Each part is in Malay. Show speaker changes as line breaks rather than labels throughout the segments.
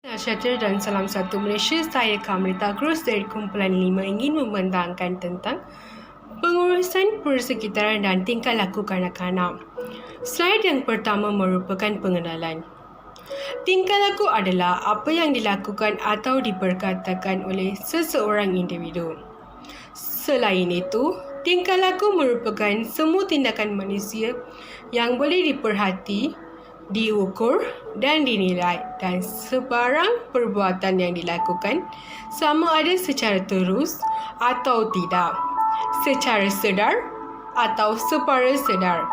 Syatir dan salam satu Malaysia, saya Kamrita Cruz dari kumpulan 5 ingin membentangkan tentang pengurusan persekitaran dan tingkah laku kanak-kanak. Slide yang pertama merupakan pengenalan. Tingkah laku adalah apa yang dilakukan atau diperkatakan oleh seseorang individu. Selain itu, tingkah laku merupakan semua tindakan manusia yang boleh diperhati, diukur dan dinilai, dan sebarang perbuatan yang dilakukan sama ada secara terus atau tidak, secara sedar atau separa sedar.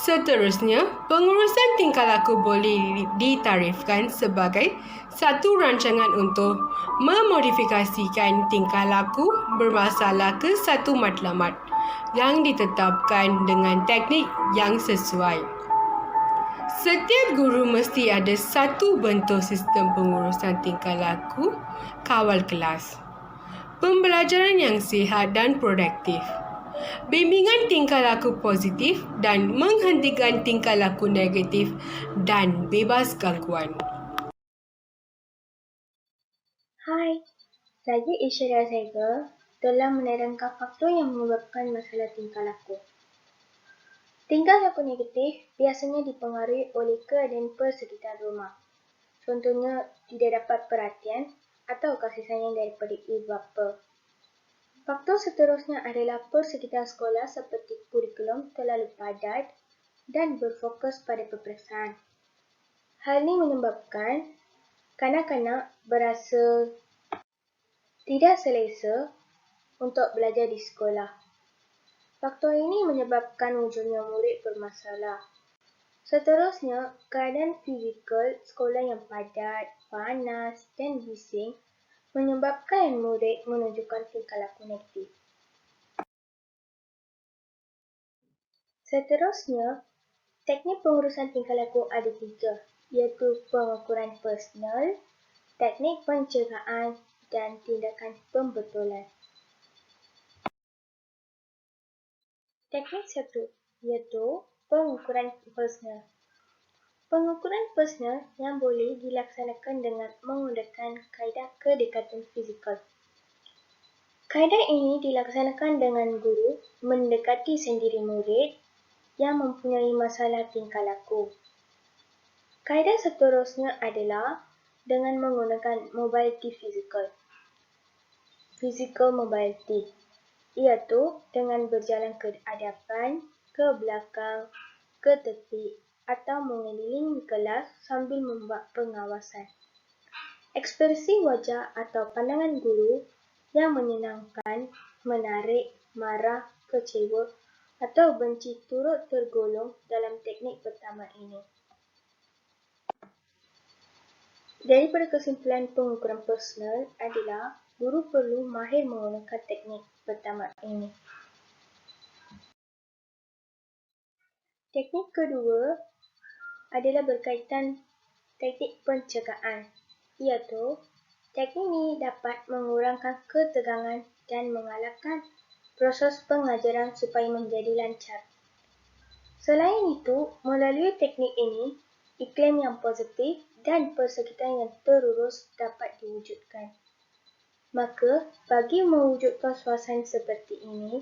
Seterusnya, pengurusan tingkah laku boleh ditarifkan sebagai satu rancangan untuk memodifikasikan tingkah laku bermasalah ke satu matlamat yang ditetapkan dengan teknik yang sesuai. Setiap guru mesti ada satu bentuk sistem pengurusan tingkah laku kawal kelas, pembelajaran yang sihat dan produktif, bimbingan tingkah laku positif dan menghentikan tingkah laku negatif dan bebas gangguan.
Hai, saya Isyara Saigal telah menerangkan faktor yang menyebabkan masalah tingkah laku. Tingkah laku negatif biasanya dipengaruhi oleh keadaan persekitar rumah. Contohnya, tidak dapat perhatian atau kasih sayang daripada ibu bapa. Faktor seterusnya adalah persekitar sekolah seperti kurikulum terlalu padat dan berfokus pada peperiksaan. Hal ini menyebabkan kanak-kanak berasa tidak selesa untuk belajar di sekolah. Faktor ini menyebabkan wujudnya murid bermasalah. Seterusnya, keadaan fizikal sekolah yang padat, panas dan bising menyebabkan murid menunjukkan tingkah laku negatif. Seterusnya, teknik pengurusan tingkah laku ada 3, iaitu pengukuran personal, teknik pencegahan dan tindakan pembetulan. Teknik 1, iaitu pengukuran personal. Pengukuran personal yang boleh dilaksanakan dengan menggunakan kaedah kedekatan fizikal. Kaedah ini dilaksanakan dengan guru mendekati sendiri murid yang mempunyai masalah tingkah laku. Kaedah seterusnya adalah dengan menggunakan mobility fizikal. Physical mobility, iaitu dengan berjalan ke hadapan, ke belakang, ke tepi atau mengelilingi kelas sambil membuat pengawasan. Ekspresi wajah atau pandangan guru yang menyenangkan, menarik, marah, kecewa atau benci turut tergolong dalam teknik pertama ini. Daripada kesimpulan pengukuran personal adalah guru perlu mahir menggunakan teknik pertama ini. Teknik kedua adalah berkaitan teknik pencegahan, iaitu teknik ini dapat mengurangkan ketegangan dan mengalahkan proses pengajaran supaya menjadi lancar. Selain itu, melalui teknik ini, iklim yang positif dan persekitaran yang terurus dapat diwujudkan. Maka, bagi mewujudkan suasana seperti ini,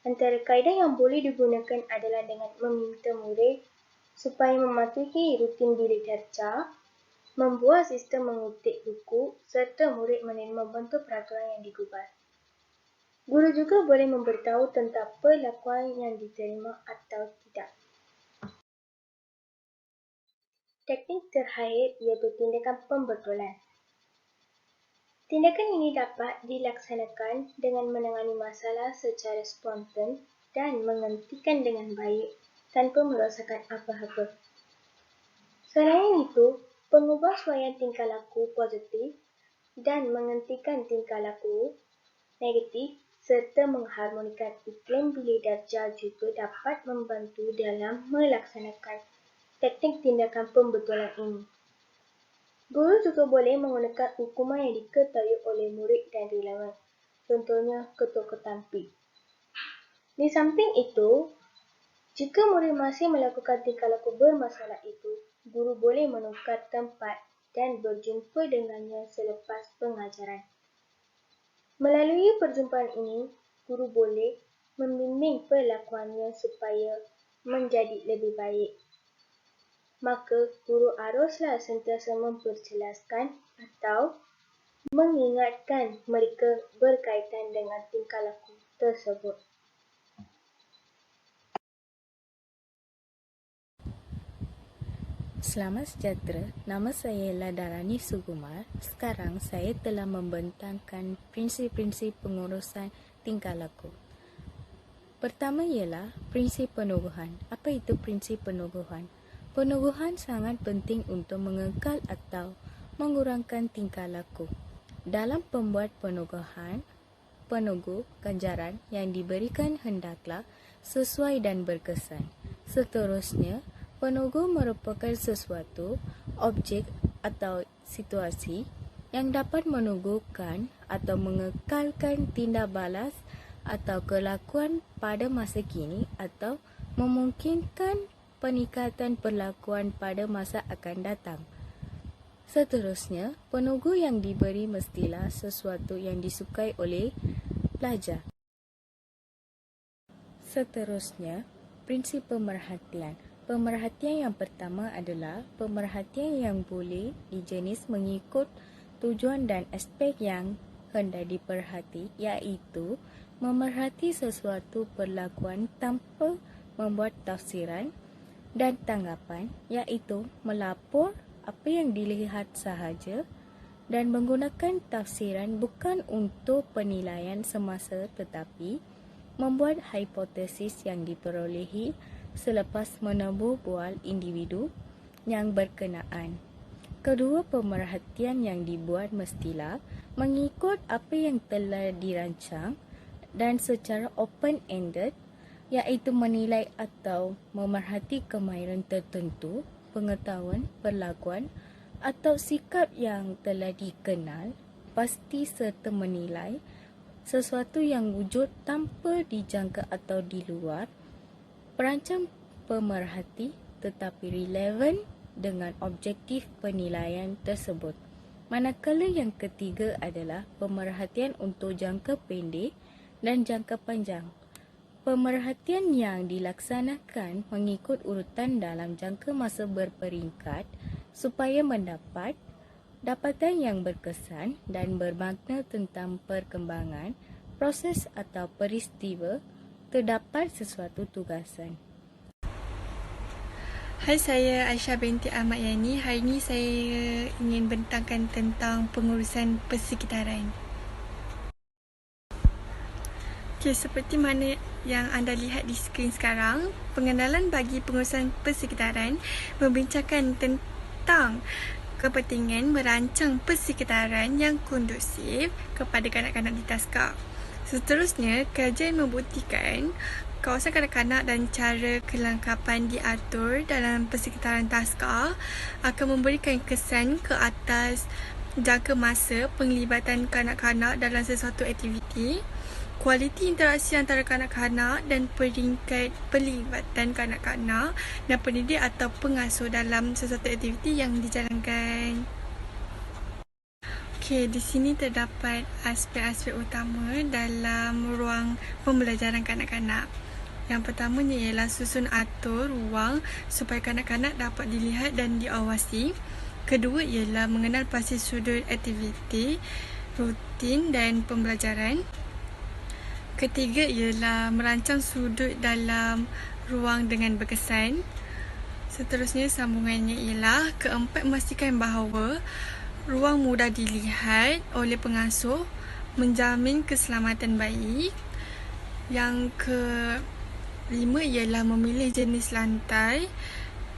antara kaedah yang boleh digunakan adalah dengan meminta murid supaya mematuhi rutin bilik darjah, membuat sistem mengutip buku serta murid menerima bentuk peraturan yang digubal. Guru juga boleh memberitahu tentang perlakuan yang diterima atau tidak. Teknik terakhir iaitu tindakan pembetulan. Tindakan ini dapat dilaksanakan dengan menangani masalah secara spontan dan menghentikan dengan baik tanpa merosakkan apa-apa. Selain itu, pengubahsuaian tingkah laku positif dan menghentikan tingkah laku negatif serta mengharmonikan iklim bilik darjah juga dapat membantu dalam melaksanakan teknik tindakan pembetulan ini. Guru juga boleh menggunakan hukuman yang diketahui oleh murid dan relawan, contohnya ketuk ketampi. Di samping itu, jika murid masih melakukan tingkah laku bermasalah itu, guru boleh menukar tempat dan berjumpa dengannya selepas pengajaran. Melalui perjumpaan ini, guru boleh membimbing pelakuannya supaya menjadi lebih baik. Maka, guru haruslah sentiasa memperjelaskan atau mengingatkan mereka berkaitan dengan tingkah laku tersebut.
Selamat sejahtera, nama saya ialah Darani Sugumar. Sekarang saya telah membentangkan prinsip-prinsip pengurusan tingkah laku. Pertama ialah prinsip penubuhan. Apa itu prinsip penubuhan? Penubuhan sangat penting untuk mengekal atau mengurangkan tingkah laku. Dalam pembuat penubuhan, penubuh ganjaran yang diberikan hendaklah sesuai dan berkesan. Seterusnya, penubuh merupakan sesuatu, objek atau situasi yang dapat menubuhkan atau mengekalkan tindak balas atau kelakuan pada masa kini atau memungkinkan peningkatan perlakuan pada masa akan datang. Seterusnya, penubuh yang diberi mestilah sesuatu yang disukai oleh pelajar. Seterusnya, prinsip pemerhatian. Pemerhatian yang pertama adalah pemerhatian yang boleh dijenis mengikut tujuan dan aspek yang hendak diperhati, iaitu memerhati sesuatu perlakuan tanpa membuat tafsiran, dan tanggapan, iaitu melapor apa yang dilihat sahaja dan menggunakan tafsiran bukan untuk penilaian semasa tetapi membuat hipotesis yang diperolehi selepas menempuh bual individu yang berkenaan. Kedua, pemerhatian yang dibuat mestilah mengikut apa yang telah dirancang dan secara open-ended, iaitu menilai atau memerhati kemahiran tertentu, pengetahuan, perlakuan atau sikap yang telah dikenal, pasti serta menilai sesuatu yang wujud tanpa dijangka atau di luar perancang pemerhati tetapi relevan dengan objektif penilaian tersebut. Manakala yang ketiga adalah pemerhatian untuk jangka pendek dan jangka panjang. Pemerhatian yang dilaksanakan mengikut urutan dalam jangka masa berperingkat supaya mendapat dapatan yang berkesan dan bermakna tentang perkembangan, proses atau peristiwa terdapat sesuatu tugasan.
Hai, saya Aisyah binti Ahmad Yani. Hari ini saya ingin bentangkan tentang pengurusan persekitaran. Okey, seperti mana yang anda lihat di skrin sekarang, pengenalan bagi pengurusan persekitaran membincangkan tentang kepentingan merancang persekitaran yang kondusif kepada kanak-kanak di taska. Seterusnya, kajian membuktikan kawasan kanak-kanak dan cara kelengkapan diatur dalam persekitaran taska akan memberikan kesan ke atas jangka masa penglibatan kanak-kanak dalam sesuatu aktiviti, kualiti interaksi antara kanak-kanak dan peringkat pelibatan kanak-kanak dan pendidik atau pengasuh dalam sesuatu aktiviti yang dijalankan. Okey, di sini terdapat aspek-aspek utama dalam ruang pembelajaran kanak-kanak. Yang pertamanya ialah susun atur ruang supaya kanak-kanak dapat dilihat dan diawasi. Kedua ialah mengenal pasti sudut aktiviti, rutin dan pembelajaran. Ketiga ialah merancang sudut dalam ruang dengan berkesan. Seterusnya sambungannya ialah keempat, memastikan bahawa ruang mudah dilihat oleh pengasuh, menjamin keselamatan baik. Yang kelima ialah memilih jenis lantai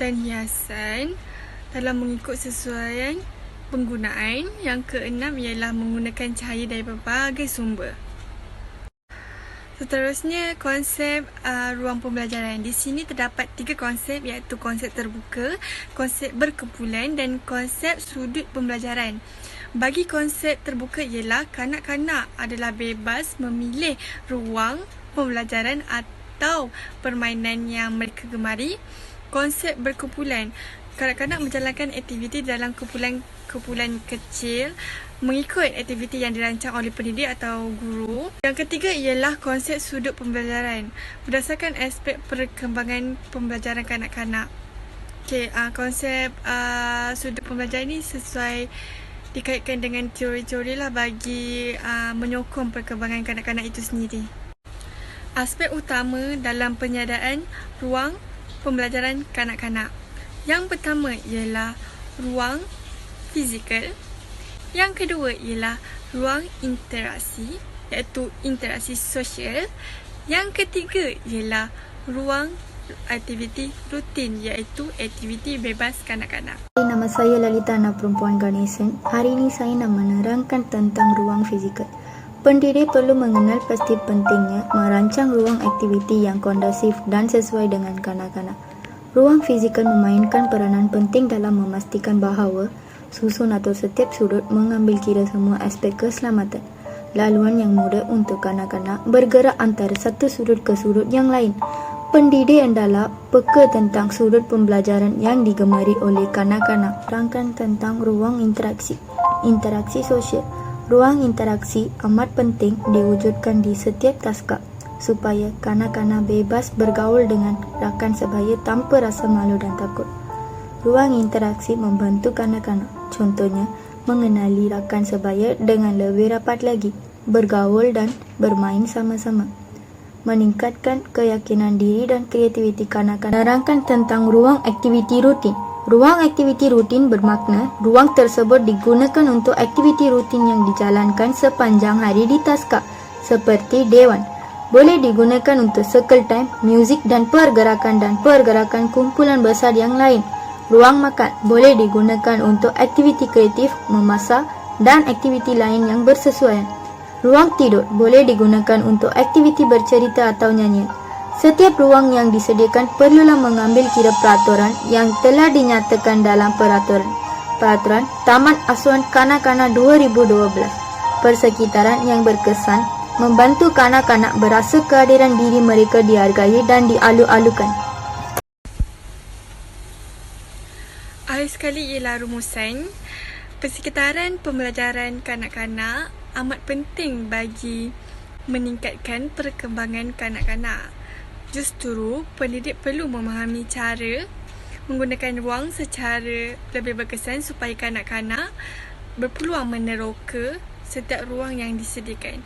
dan hiasan dalam mengikut sesuaian penggunaan. Yang keenam ialah menggunakan cahaya dari berbagai sumber. Seterusnya, konsep ruang pembelajaran. Di sini terdapat 3 konsep, iaitu konsep terbuka, konsep berkumpulan dan konsep sudut pembelajaran. Bagi konsep terbuka ialah kanak-kanak adalah bebas memilih ruang pembelajaran atau permainan yang mereka gemari. konsep berkumpulan. Kanak-kanak menjalankan aktiviti dalam kumpulan kecil mengikut aktiviti yang dirancang oleh pendidik atau guru. Yang ketiga ialah konsep sudut pembelajaran berdasarkan aspek perkembangan pembelajaran kanak-kanak. Konsep sudut pembelajaran ini sesuai dikaitkan dengan teori-teori lah bagi menyokong perkembangan kanak-kanak itu sendiri. Aspek utama dalam penyediaan ruang pembelajaran kanak-kanak. Yang pertama ialah ruang fizikal. Yang kedua ialah ruang interaksi, iaitu interaksi sosial. Yang ketiga ialah ruang aktiviti rutin, iaitu aktiviti bebas kanak-kanak.
Nama saya Lalita Anak Perempuan Ganesan. Hari ini saya nak menerangkan tentang ruang fizikal. Pendidik perlu mengenal pasti pentingnya merancang ruang aktiviti yang kondusif dan sesuai dengan kanak-kanak. Ruang fizikal memainkan peranan penting dalam memastikan bahawa susun atau setiap sudut mengambil kira semua aspek keselamatan. Laluan yang mudah untuk kanak-kanak bergerak antara satu sudut ke sudut yang lain. Pendidik hendaklah peka tentang sudut pembelajaran yang digemari oleh kanak-kanak. Terangkan tentang ruang interaksi sosial. Ruang interaksi amat penting diwujudkan di setiap taska supaya kanak-kanak bebas bergaul dengan rakan sebaya tanpa rasa malu dan takut. Ruang interaksi membantu kanak-kanak, contohnya mengenali rakan sebaya dengan lebih rapat lagi, bergaul dan bermain sama-sama. Meningkatkan keyakinan diri dan kreativiti kanak-kanak. Menerangkan tentang ruang aktiviti rutin. Ruang aktiviti rutin bermakna ruang tersebut digunakan untuk aktiviti rutin yang dijalankan sepanjang hari di taska, seperti dewan. Boleh digunakan untuk circle time, muzik dan pergerakan kumpulan besar yang lain. Ruang makan boleh digunakan untuk aktiviti kreatif, memasak dan aktiviti lain yang bersesuaian. Ruang tidur boleh digunakan untuk aktiviti bercerita atau nyanyian. Setiap ruang yang disediakan perlulah mengambil kira peraturan yang telah dinyatakan dalam Peraturan Taman Asuhan Kanak-kanak 2012. Persekitaran yang berkesan membantu kanak-kanak berasa kehadiran diri mereka dihargai dan dialu-alukan.
Akhir sekali ialah rumusan. Persekitaran pembelajaran kanak-kanak amat penting bagi meningkatkan perkembangan kanak-kanak. Justru, pendidik perlu memahami cara menggunakan ruang secara lebih berkesan supaya kanak-kanak berpeluang meneroka setiap ruang yang disediakan.